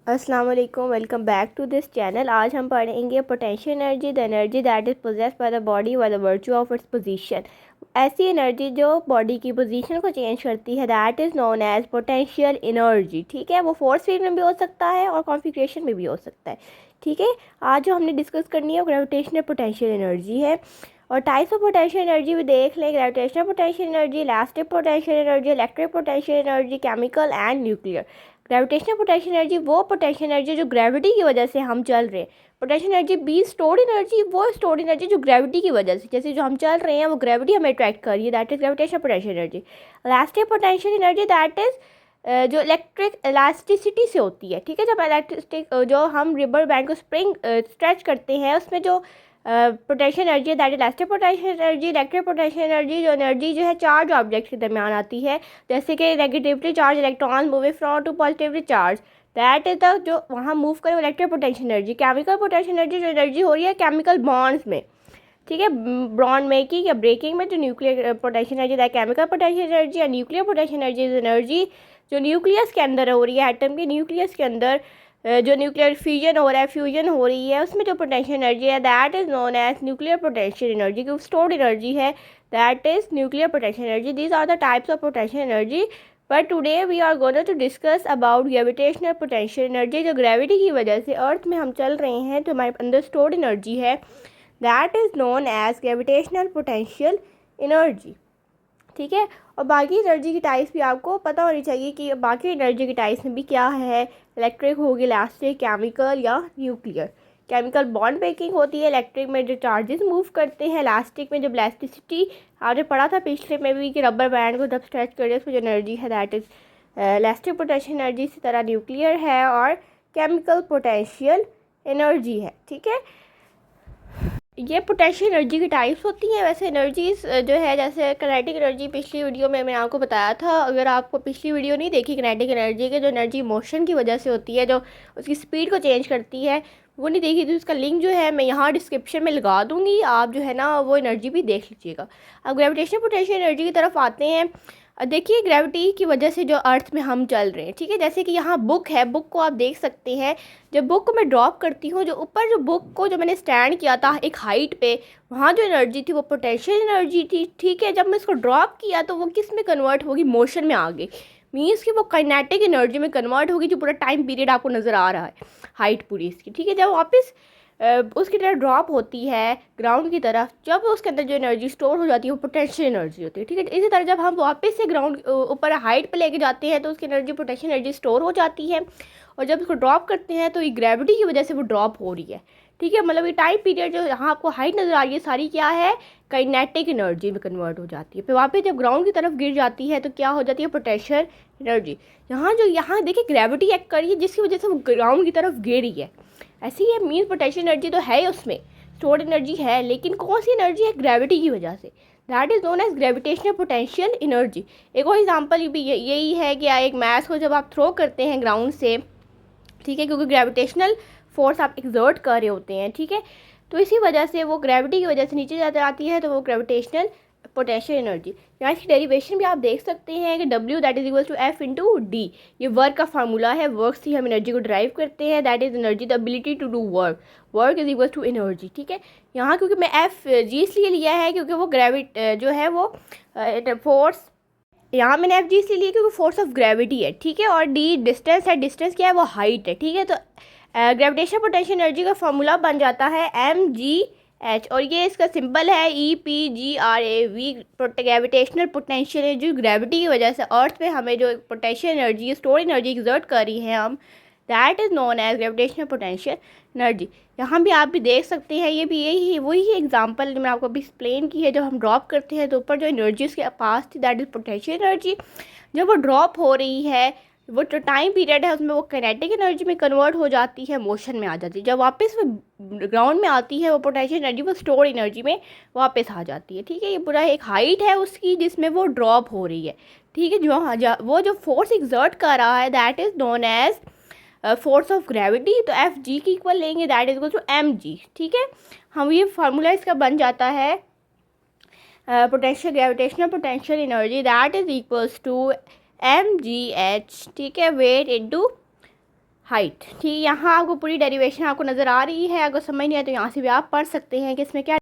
अस्सलाम वालेकुम, welcome back to this channel. आज हम पढ़ेंगे potential energy, the energy that is possessed by the body by the virtue of its position. ऐसी energy जो body की पोजीशन को चेंज करती है, that is known as potential energy. ठीक है, वो फोर्स फील्ड में भी हो सकता है और कॉन्फिगरेशन में भी हो सकता है। ठीक है, आज जो हमने डिस्कस करनी है वो ग्रेविटेशनल पोटेंशियल एनर्जी है। और टाइप्स ऑफ पोटेंशियल एनर्जी भी देख लें। Gravitational potential energy, elastic potential energy, electric potential energy, chemical and nuclear. Gravitational potential energy वो पोटेंशियल एनर्जी जो ग्रेविटी की वजह से हम चल रहे हैं। Potential energy be stored energy, वो स्टोर्ड एनर्जी जो ग्रेविटी की वजह से, जैसे जो हम चल रहे हैं वो ग्रेविटी हमें अट्रैक्ट कर रही है, that is gravitational potential energy. Elastic potential energy that is जो इलेक्ट्रिक इलास्टिसिटी से होती है। ठीक है, जब इलेक्ट्रिक जो हम रिबर बैंड को स्प्रिंग स्ट्रेच करते हैं उसमें जो potential energy that elastic potential energy. Electric potential energy जो एनर्जी जो है चार्ज ऑब्जेक्ट के दरमियान आती है, जैसे कि negatively charge electron moving from to positively charge, that is the जो वहाँ मूव करे electric potential energy. Chemical potential energy जो एनर्जी हो रही है केमिकल बॉन्ड्स में, ठीक है, बॉन्ड मेकिंग या ब्रेकिंग में। जो nuclear potential energy that chemical potential energy. या nuclear potential energy is energy जो न्यूक्लियस के अंदर हो रही है, एटम के न्यूक्लियस के अंदर जो न्यूक्लियर फ्यूजन हो रहा है, फ्यूजन हो रही है, उसमें जो पोटेंशियल एनर्जी है that is known as nuclear potential energy. जो स्टोर्ड एनर्जी है that is nuclear potential energy. These are the types of potential energy. But today we are going to discuss about gravitational potential energy. जो gravity की वजह से अर्थ में हम चल रहे हैं तो हमारे अंदर स्टोर्ड एनर्जी है, that is known as gravitational potential energy. ठीक है, और बाकी एनर्जी की टाइप्स भी आपको पता होनी चाहिए कि बाकी एनर्जी की टाइप्स में भी क्या है। इलेक्ट्रिक होगी, इलास्टिक, केमिकल या न्यूक्लियर। केमिकल बॉन्ड ब्रेकिंग होती है, इलेक्ट्रिक में जो चार्जेस मूव करते हैं, इलास्टिक में जो इलास्टिसिटी आपने पढ़ा था पिछले में भी कि रबर बैंड को जब स्ट्रेच करें उसमें जो एनर्जी है that is elastic potential energy. इसी तरह न्यूक्लियर है और केमिकल पोटेंशियल एनर्जी है। ठीक है, ये पोटेंशियल एनर्जी की टाइप्स होती हैं। वैसे एनर्जीज जो है, जैसे काइनेटिक एनर्जी पिछली वीडियो में मैंने आपको बताया था। अगर आपको पिछली वीडियो नहीं देखी काइनेटिक एनर्जी के, जो एनर्जी मोशन की वजह से होती है, जो उसकी स्पीड को चेंज करती है, वो नहीं देखी तो उसका लिंक जो है मैं यहाँ डिस्क्रिप्शन में लगा दूँगी, आप जो है ना वो एनर्जी भी देख लीजिएगा। अब ग्रेविटेशनल पोटेंशियल एनर्जी की तरफ आते हैं। देखिए, ग्रेविटी की वजह से जो अर्थ में हम चल रहे हैं, ठीक है, जैसे कि यहाँ बुक है, बुक को आप देख सकते हैं। जब बुक को मैं ड्रॉप करती हूँ, जो ऊपर जो बुक को जो मैंने स्टैंड किया था एक हाइट पे, वहाँ जो एनर्जी थी वो पोटेंशियल एनर्जी थी। ठीक है, जब मैं इसको ड्रॉप किया तो वो किस में कन्वर्ट होगी, मोशन में आ गई। मीन्स कि वो काइनेटिक एनर्जी में कन्वर्ट होगी, जो पूरा टाइम पीरियड आपको नज़र आ रहा है, हाइट पूरी इसकी। ठीक है, जब वापस उसकी तरफ ड्रॉप होती है ग्राउंड की तरफ, जब उसके अंदर जो एनर्जी स्टोर हो जाती है वो पोटेंशियल एनर्जी होती है। ठीक है, इसी तरह जब हम वापस से ग्राउंड ऊपर हाइट पे लेके जाते हैं तो उसकी एनर्जी पोटेंशियल एनर्जी स्टोर हो जाती है, और जब उसको ड्रॉप करते हैं तो ये ग्रेविटी की वजह से वो ड्रॉप हो रही है। ठीक है, मतलब ये टाइम पीरियड जो यहाँ आपको हाइट नज़र आ रही है सारी क्या है, काइनेटिक एनर्जी में कन्वर्ट हो जाती है। फिर वापस जब ग्राउंड की तरफ गिर जाती है तो क्या हो जाती है, पोटेंशियल एनर्जी। यहाँ देखिए ग्रेविटी एक्ट कर रही है जिसकी वजह से वो ग्राउंड की तरफ गिर रही है। ऐसी है, मीन्स पोटेंशियल एनर्जी तो है उसमें, स्टोर्ड एनर्जी है, लेकिन कौन सी एनर्जी है, ग्रेविटी की वजह से, that is known as gravitational potential energy. एक और एग्जांपल भी यही है कि एक मैच को जब आप थ्रो करते हैं ग्राउंड से, ठीक है, क्योंकि ग्रेविटेशनल फोर्स आप एक्सर्ट कर रहे होते हैं, ठीक है, तो इसी वजह से वो ग्रेविटी की वजह से नीचे जाती आती है, तो वो ग्रेविटेशनल पोटेंशियल एनर्जी। यहाँ इसकी डेरिवेशन भी आप देख सकते हैं कि W that is equal to F into D. ये वर्क का फार्मूला है, वर्क से हम एनर्जी को ड्राइव करते हैं, that is energy the ability to do work, work is equal to energy. ठीक है, यहाँ क्योंकि मैं FG इसलिए लिया है क्योंकि वो जो है वो फोर्स, यहाँ मैंने FG इसलिए लिया क्योंकि फोर्स ऑफ ग्रेविटी है। ठीक है, और D डिस्टेंस है, डिस्टेंस क्या है, वो हाइट है। ठीक है, तो ग्रेविटेशनल पोटेंशियल एनर्जी का फॉर्मूला बन जाता है mgh, और ये इसका सिंबल है EPGRAV। Gravitational potential energy, gravity की वजह से अर्थ पे हमें जो potential energy, store energy exert कर रही है हम, that is known as gravitational potential energy. यहाँ भी आप भी देख सकते हैं, ये भी यही वही एग्जांपल मैंने आपको अभी एक्सप्लेन की है। जब हम ड्रॉप करते हैं तो ऊपर जो एनर्जी उसके पास थी दैट इज़ पोटेंशियल एनर्जी, जब वो ड्रॉप हो रही है, वो जो टाइम पीरियड है उसमें वो काइनेटिक एनर्जी में कन्वर्ट हो जाती है, मोशन में आ जाती है। जब वापस वो ग्राउंड में आती है वो पोटेंशियल एनर्जी वो स्टोर एनर्जी में वापस आ जाती है। ठीक है, ये पूरा एक हाइट है उसकी जिसमें वो ड्रॉप हो रही है। ठीक है, वो जो फोर्स एक्सर्ट कर रहा है that is known as force of gravity, तो FG की इक्वल लेंगे that is equal to mg। ठीक है, हम ये फार्मूला इसका बन जाता है potential, gravitational potential energy that is equals to mgh। ठीक है, वेट इनटू हाइट। ठीक है, यहाँ आपको पूरी डेरिवेशन आपको नज़र आ रही है। अगर समझ नहीं आए तो यहाँ से भी आप पढ़ सकते हैं कि इसमें क्या